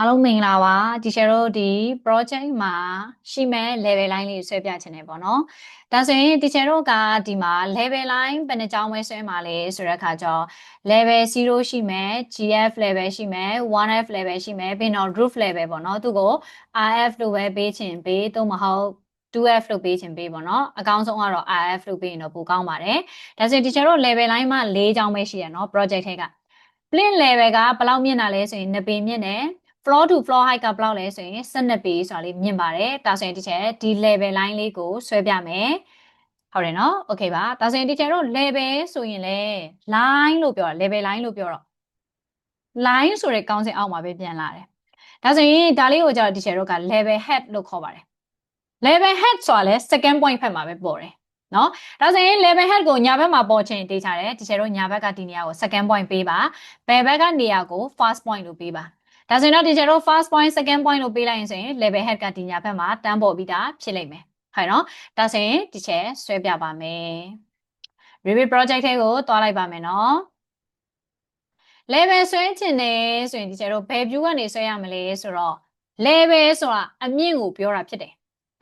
အားလုံးမင်္ဂလာပါဒီချာတို့ဒီ project မှာရှိမဲ့ level line လေးဆွဲပြချင်တယ်ပေါ့နော်ဒါဆိုရင်ဒီချာတို့ကဒီမှာ level line ဘယ်နှကြောင်းပဲဆွဲမှာလဲဆိုတဲ့အခါကျတော့ level 0ရှိမယ် GF level ရှိမယ် 1F level ရှိမယ်ပြီးတော့ roof level ပေါ့နော်သူကို RF လို့ပဲပေးချင်ပေးသို့မဟုတ် 2F လို့ပေးချင်ပေးပေါ့နော်အကောင်းဆုံးကတော့ RF လို့ပေးရင်တော့ပိုကောင်းပါတယ်ဒါဆိုရင်ဒီချာတို့ level line မှာ၄ကြောင်းပဲရှိရနော် project ထဲက plane level ကဘယ်လောက်မြင့်တာလဲဆိုရင်2ပေမြင့်တယ် floor to floor height ကဘယ်လောက်လဲဆိုရင်12ပေဆိုတာလေးမြင်ပါတယ်ဒါဆိုရင်ဒီချက်ဒီ level line လေးကိုဆွဲပြမယ်ဟုတ်တယ်နော် okay ပါဒါဆိုရင်ဒီချက်တော့ level ဆိုရင်လေ line လို့ပြောတာ level line လို့ပြောတော့ line ဆိုတဲ့ကောင်းစင်အောက်မှာပဲပြန်လာတယ်ဒါဆိုရင်ဒါလေးကိုကြောက်ဒီချက်တော့က level head လို့ခေါ်ပါတယ် level head ဆိုတာလဲ second point ဖက်မှာပဲပေါ်တယ်နော်ဒါဆိုရင် level head ကိုညာဘက်မှာပေါ်ချင်တေးချတယ်ဒီချက်တော့ညာဘက်ကဒီနေရာကို second point ပေးပါဘယ်ဘက်ကနေရာကို first point လို့ပေးပါဒါဆိုရင်တော့ဒီချက်တော့ first point second point လို့ပေးလိုက်ရင်ဆိုရင် level head ကဒီညာဘက်မှာတန်းပေါ်ပြီးတာဖြစ်လိမ့်မယ်ဟုတ်နော်ဒါဆိုရင်ဒီချက်ဆွဲပြပါမယ် review project ထဲကိုတွားလိုက်ပါမယ်နော် level ဆွဲချင်တယ်ဆိုရင်ဒီချက်တော့ဘယ် view ကနေဆွဲရမလဲဆိုတော့ level ဆိုတာအမြင့်ကိုပြောတာဖြစ်တယ်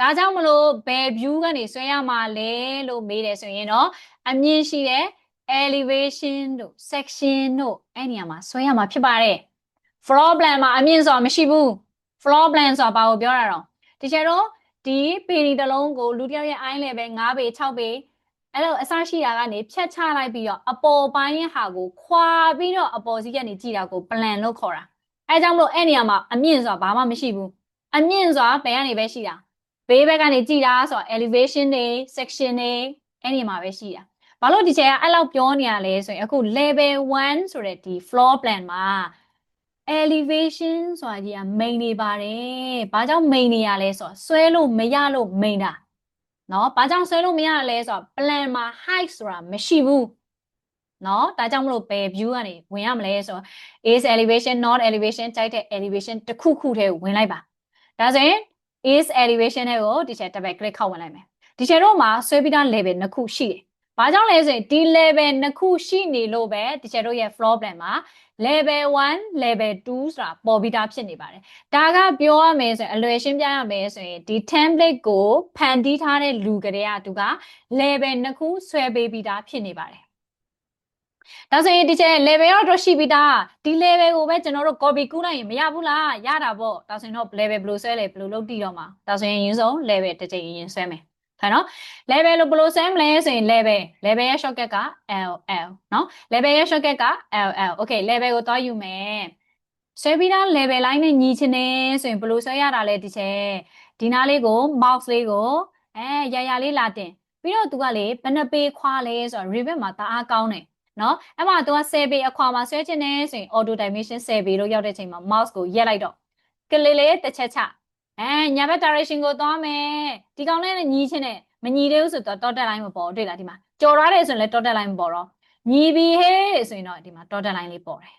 ဒါကြောင့်မလို့ဘယ် view ကနေဆွဲရမှာလဲလို့မေးတယ်ဆိုရင်တော့အမြင့်ရှိတဲ့ elevation တို့ section တို့အဲ့နေရာမှာဆွဲရမှာဖြစ်ပါတယ် floor plan မှာအမြင့်ဆိုတာမရှိဘူး floor plan ဆိုတာဘာကိုပြောတာတော့ဒီချက်တော့ဒီပေဒီတစ်လုံးကိုလူတစ်ယောက်ရဲ့ eye level 5ပေ6ပေအဲ့လိုအစရှိတာကနေဖြတ်ချလိုက်ပြီးတော့အပေါ်ပိုင်းရဲ့ဟာကိုခွာပြီးတော့အပေါ်စီးကနေကြည့်တာကို plan လို့ခေါ်တာအဲကြောင့်မလို့အဲ့နေရာမှာအမြင့်ဆိုတာဘာမှမရှိဘူးအမြင့်ဆိုတာဘယ်ကနေပဲရှိတာဘေးဘက်ကနေကြည့်တာဆိုတာ elevation တွေ section တွေအဲ့ဒီမှာပဲရှိတာဘာလို့ဒီချက်ကအဲ့လောက်ပြောနေရလဲဆိုရင်အခု level 1ဆိုတဲ့ဒီ floor plan မှာ elevation ဆိုတာကြီးက main နေပါတယ်ဘာကြောင့် main နေရလဲဆိုတော့ဆွဲလို့မရလို့ main တာနော်ဘာကြောင့်ဆွဲလို့မရလဲဆိုတော့ plan မှာ height ဆိုတာမရှိဘူးနော်ဒါကြောင့်မလို့ဘယ် view ကနေဝင်ရမလဲဆိုတော့ is elevation not elevation ကြိုက်တဲ့ elevation တစ်ခုခုထဲကိုဝင်လိုက်ပါဒါဆိုရင် is elevation ထဲကိုဒီချက်တစ်ပတ် click ခောက်ဝင်လိုက်မယ်ဒီချက်တော့မှာဆွဲပြီးသား level နှစ်ခုရှိတယ်ဘာကြောင့်လဲဆိုရင်ဒီ level နှစ်ခုရှိနေလို့ပဲဒီချက်တို့ရဲ့ floor plan မှာ level 1 level 2ဆိုတာပေါ်ပြီးသားဖြစ်နေပါတယ်ဒါကပြောရမယ်ဆိုရင်အလွယ်ရှင်းပြရမယ်ဆိုရင်ဒီ template ကိုဖန်တီးထားတဲ့လူကလေးကသူက level နှစ်ခုဆွဲပေးပြီးသားဖြစ်နေပါတယ်ဒါဆိုရင်ဒီချက် level တော့ရှိပြီးသားဒီ level ကိုပဲကျွန်တော်တို့ copy ကူးလိုက်ရင်မရဘူးလားရတာပေါ့ဒါဆိုရင်တော့ level ဘယ်လိုဆွဲလဲဘယ်လိုလုပ်တည်တော့မှာဒါဆိုရင်ရင်းဆုံး level တစ်ချိန်ရင်ဆွဲမယ်ဟုတ်နော် level လို့ဘယ်လိုဆွဲမလဲဆိုရင် level ရဲ့ shortcut က LL နော် level ရဲ့ shortcut က LL okay level ကိုသွားယူမယ်ဆွဲပြီးသား level line နဲ့ညီချင်တယ်ဆိုရင်ဘယ်လိုဆွဲရတာလဲဒီချက်ဒီနားလေးကို mouse လေးကိုရရလေးလာတင်ပြီးတော့သူကလေဘယ်နှပေခွာလဲဆိုတော့ rivet မှာတအားကောင်းတယ်နော်အဲ့မှာသူက10ပေအခွာမှာဆွဲချင်တယ်ဆိုရင် auto dimension 10ပေလို့ရောက်တဲ့ချိန်မှာ mouse ကိုရက်လိုက်တော့ကလေးလေးတစ်ချက်ချညာဘက် direction ကိုသွားမယ်ဒီကောင်လေးနဲ့ညီချင်တယ်မညီသေးဘူးဆိုတော့ dotted line မပေါ်တွေ့လားဒီမှာကြော်ထားတယ်ဆိုရင်လည်း dotted line မပေါ်တော့ညီပြီဟေးဆိုရင်တော့ဒီမှာ dotted line လေးပေါ်တယ်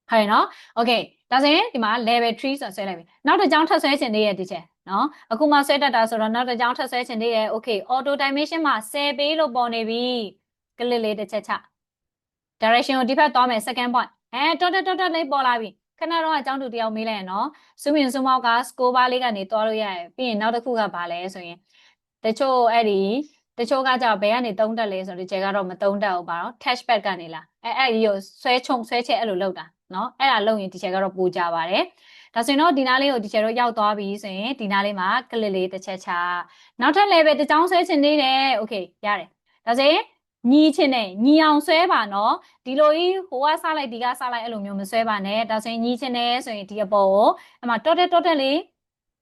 ဟုတ်နော် okay ဒါဆိုရင်ဒီမှာ level 3ဆိုဆွဲလိုက်ပြီနောက်တစ်ကြောင်းထပ်ဆွဲချင်သေးရဲ့ဒီချက်နော်အခုမှဆွဲတတ်တာဆိုတော့နောက်တစ်ကြောင်းထပ်ဆွဲချင်သေးရဲ့ okay auto dimension မှာ10ပေလို့ပေါ်နေပြီကလစ်လေးတစ်ချက်ချ direction ကိုဒီဘက်သွားမယ် second point dotted လေးပေါ်လာပြီခဏတော့အကြောင်းတူတယောက်မေးလိုက်ရနော် zoom in zoom out က score bar လေးကနေတွားလို့ရတယ်ပြီးရင်နောက်တစ်ခုကဘာလဲဆိုရင်တချို့အဲ့ဒီတချို့ကကြောက်ဘယ်ကနေသုံးတက်လဲဆိုတော့ဒီကျဲကတော့မသုံးတက်ဘူးပါတော့ touchpad ကနေလာအဲ့ဒီကိုဆွဲချက်အဲ့လိုလုပ်တာနော်အဲ့ဒါလုပ်ရင်ဒီကျဲကတော့ပိုကြပါတယ်ဒါဆိုရင်တော့ဒီနားလေးကိုဒီကျဲတော့ရောက်သွားပြီဆိုရင်ဒီနားလေးမှာကလစ်လေးတစ်ချက်ချနောက်ထပ် level တစ်ချောင်းဆွဲချင်နေတယ် okay ရတယ်ဒါဆိုရင်ညီချင်တယ်ညီအောင်ဆွဲပါနော်ဒီလိုကြီးဟိုကစလိုက်ဒီကစလိုက်အဲ့လိုမျိုးမဆွဲပါနဲ့ဒါဆိုရင်ညီချင်တယ်ဆိုရင်ဒီအပေါ်ကိုအမှ total လေး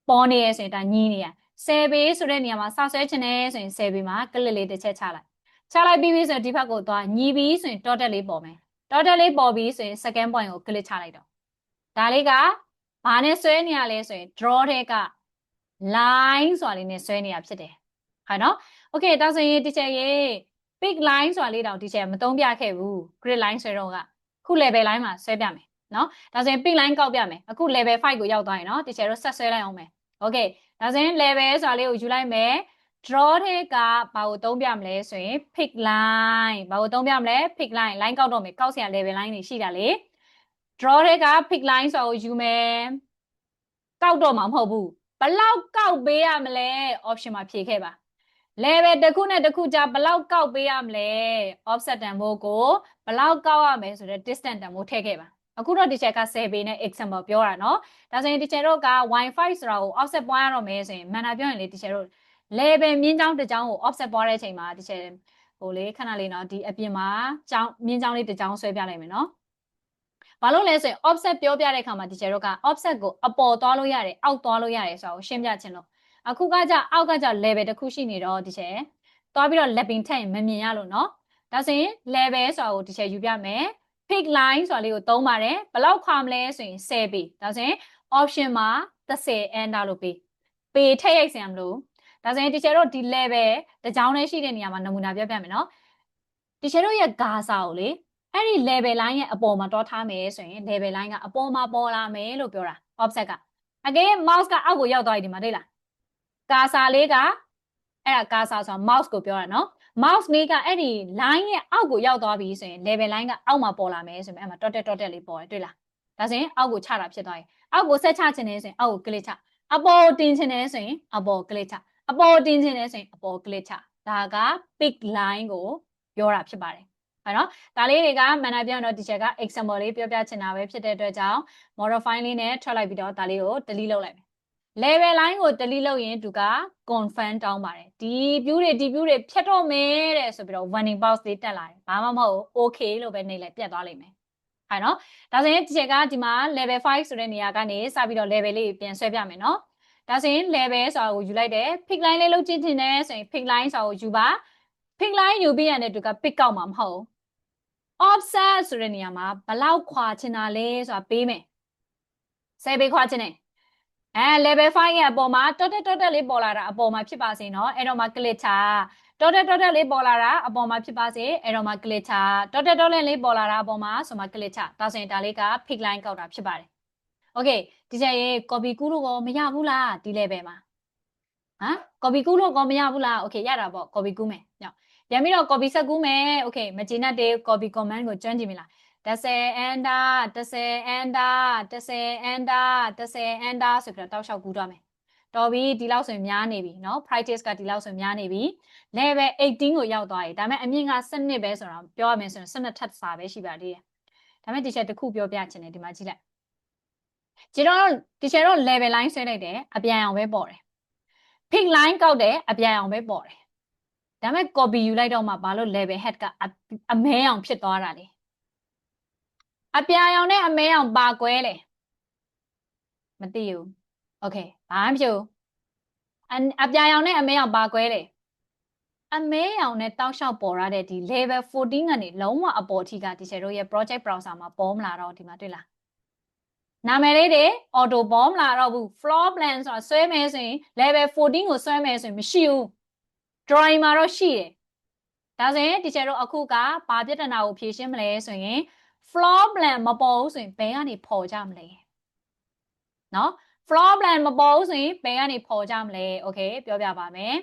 ပေါ်နေရဆိုရင်ဒါညီနေရ10ပေဆိုတဲ့နေရာမှာစဆွဲချင်တယ်ဆိုရင်10ပေမှာကလစ်လေးတစ်ချက်ချလိုက်ပြီးပြီဆိုရင်ဒီဘက်ကိုသွားညီပြီးဆိုရင် total လေးပေါ်မယ် total လေးပေါ်ပြီးဆိုရင် second point ကိုကလစ်ချလိုက်တော့ဒါလေးကဘာနဲ့ဆွဲနေရလဲဆိုရင် draw ထဲက line ဆိုတာလေးနဲ့ဆွဲနေရဖြစ်တယ်ဟုတ်နော် okay ဒါဆိုရင်ဒီချက်ရေး big line ဆိုတာလေးတောင်ဒီချက်မသုံးပြခဲ့ဘူး grid line ဆွဲတော့ကခု level line မှာဆွဲပြမယ်နော်ဒါဆိုရင် big line ကောက်ပြမယ်အခု level 5ကိုရောက်သွားရင်နော်ဒီချက်တော့ဆက်ဆွဲလိုက်အောင်မယ် okay ဒါဆိုရင် level ဆိုတာလေးကိုယူလိုက်မယ် draw ထဲကဘာကိုသုံးပြမလဲဆိုရင် pick line ဘာကိုသုံးပြမလဲ pick line ကောက်တော့မယ်ကောက်စရာ level line တွေရှိတာလေ draw တဲ့က pick line ဆိုတော့ယူမယ်ကောက်တော့မှာမဟုတ်ဘူးဘလောက်ကောက်ပေးရမလဲ option မှာဖြေခဲ့ပါ level တစ်ခုနဲ့တစ်ခုကြားဘလောက်ကောက်ပေးရမလဲ offset တန်ဖိုးကိုဘလောက်ကောက်ရမယ်ဆိုတော့ distance တန်ဖိုးထည့်ခဲ့ပါအခုတော့ teacher က10ပေနဲ့ example ပြောတာเนาะဒါဆိုရင် teacher တို့က y5 ဆိုတာကို offset ပွားရတော့မယ်ဆိုရင်မှန်တာပြောရင်လေ teacher တို့ level မြင်းချောင်းတစ်ချောင်းကို offset ပွားတဲ့အချိန်မှာ teacher ဟိုလေခဏလေးเนาะဒီအပြင်မှာချောင်းမြင်းချောင်းလေးတစ်ချောင်းဆွဲပြလိုက်မယ်เนาะဘာလို့လဲဆိုရင် offset ပြောပြတဲ့အခါမှာ teacher တို့က offset ကိုအပေါ်သွားလို့ရတယ်အောက်သွားလို့ရတယ်ဆိုတော့ရှင်းပြခြင်းလို့အခုကကြအောက်ကကြ level တစ်ခုရှိနေတော့ teacher သွားပြီးတော့ lapping ထက်ရင်မမြင်ရလို့เนาะဒါဆိုရင် level ဆိုတာကို teacher ယူပြမယ် pick line ဆိုတာလေးကိုသုံးပါတယ်ဘယ်လောက်ခွာမလဲဆိုရင်10ပေဒါဆိုရင် option မှာ30 enter လို့ပေးပေထည့်ရိုက်စရာမလိုဒါဆိုရင် teacher တို့ဒီ level တစ်ကြောင်းလေးရှိတဲ့နေရာမှာနမူနာပြပြမယ်เนาะ teacher တို့ရဲ့ဂါစာကိုလေအဲ့ဒီ level line ရဲ့အပေါ်မှာတွားထားမယ်ဆိုရင် level line ကအပေါ်မှာပေါ်လာမယ်လို့ပြောတာ offset ကအကယ် mouse ကအောက်ကိုရောက်သွားပြီဒီမှာတွေ့လားဂါစာလေးကအဲ့ဒါဂါစာဆိုတာ mouse ကိုပြောတာเนาะ mouse လေးကအဲ့ဒီ line ရဲ့အောက်ကိုရောက်သွားပြီဆိုရင် level line ကအောက်မှာပေါ်လာမယ်ဆိုရင်အဲ့မှာ dot လေးပေါ်တယ်တွေ့လားဒါဆိုရင်အောက်ကိုချတာဖြစ်သွားပြီအောက်ကိုဆက်ချခြင်းနဲ့ဆိုရင်အောက်ကို click ချအပေါ်တင်ခြင်းနဲ့ဆိုရင်အပေါ် click ချအပေါ်တင်ခြင်းနဲ့ဆိုရင်အပေါ် click ချဒါက pick line ကိုပြောတာဖြစ်ပါတယ်ဟုတ်နော်ဒါလေးတွေကမှန်တာပြောရင်တော့ teacher က example လေးပြောပြချင်တာပဲဖြစ်တဲ့အတွက်ကြောင့် modify လေးနဲ့ထွက်လိုက်ပြီးတော့ဒါလေးကို delete လုပ်လိုက်မယ် level line ကို delete လုပ်ရင်သူက confirm တောင်းပါတယ်ဒီ view တွေဖြတ်တော့မယ်တဲ့ဆိုပြီးတော့ warning box လေးတက်လာတယ်ဘာမှမဟုတ် okay လို့ပဲနေလိုက်ပြတ်သွားလိမ့်မယ်ဟုတ်နော်ဒါဆိုရင် teacher ကဒီမှာ level 5ဆိုတဲ့နေရာကနေစပြီးတော့ level လေးပြန်ဆွဲပြမယ်နော်ဒါဆိုရင် level ဆိုတာကိုယူလိုက်တယ် pick line လေးလုပ်ကြည့်တင်တယ်ဆိုရင် pick line ဆိုတာကိုယူပါ pick line ယူပြီးရတယ်သူက pick ကောက်မှာမဟုတ် offset ဆိုတဲ့နေရာမှာဘလောက်ခွာချင်တာလဲဆိုတာပေးမယ်10ပေခွာချင်တယ်level 5ရဲ့အပေါ်မှာ dot လေးပေါ်လာတာအပေါ်မှာဖြစ်ပါစေเนาะအဲ့တော့မှ click ချ dot လေးပေါ်လာတာအပေါ်မှာဖြစ်ပါစေအဲ့တော့မှ click ချ dot လေးပေါ်လာတာအပေါ်မှာဆိုမှ click ချဒါဆိုရင်ဒါလေးက pick line ကောက်တာဖြစ်ပါတယ် okay ဒီချက်ရေး copy ကူးလို့ကောမရဘူးလားဒီ level မှာဟမ် copy ကူးလို့ကောမရဘူးလား okay ရတာပေါ့ copy ကူးမယ်ညောင်ပြန်ပြီးတော့ copy ဆက်ကူးမယ် okay မကျေနပ်တဲ့ copy command ကိုကျွမ်းကြည့်မိလား10 enter 10 enter 10 enter 10 enter ဆိုပြီးတော့တောက်လျှောက်ကူးသွားမယ်တော်ပြီဒီလောက်ဆိုရင်များနေပြီเนาะ practice ကဒီလောက်ဆိုရင်များနေပြီ level 18ကိုရောက်သွားပြီဒါပေမဲ့အမြင့်က12ပဲဆိုတော့ပြောရမယ်ဆိုရင်12ထပ်စာပဲရှိပါသေးတယ်ဒါပေမဲ့ teacher တစ်ခုပြောပြချင်တယ်ဒီမှာကြည့်လိုက်ကျတော့ teacher တို့ level line ဆွဲလိုက်တယ်အပြန်အောင်ပဲပေါ်တယ် pick line ကောက်တယ်အပြန်အောင်ပဲပေါ်တယ်ဒါပေမဲ့ copy ယူလိုက်တော့မှဘာလို့ level head ကအမဲအောင်ဖြစ်သွားတာလဲအပြာရောင်နဲ့အမဲအောင်ပါကွဲလေမသိဘူး okay ဘာမှမဖြစ်ဘူးအပြာရောင်နဲ့အမဲအောင်ပါကွဲလေအမဲရောင်နဲ့တောက်လျှောက်ပေါ်ရတဲ့ဒီ level 14ကနေလုံးဝအပေါ်အထိက teacher တို့ရဲ့ project browser မှာပေါ်မလာတော့ဒီမှာတွေ့လားနာမည်လေးတွေ auto ပေါ်မလာတော့ဘူး floor plan ဆိုတာဆွဲမယ်ဆိုရင် level 14ကိုဆွဲမယ်ဆိုရင်မရှိဘူး drawing မှာတော့ရှိတယ်ဒါဆိုရင် teacher တို့အခုကဘာပြဿနာကိုဖြေရှင်းမလဲဆိုရင် floor plan မပေါ်ဘူးဆိုရင်ဘယ်ကနေပေါ်ကြမလဲเนาะ floor plan မပေါ်ဘူးဆိုရင်ဘယ်ကနေပေါ်ကြမလဲ okay ပြောပြပါမယ်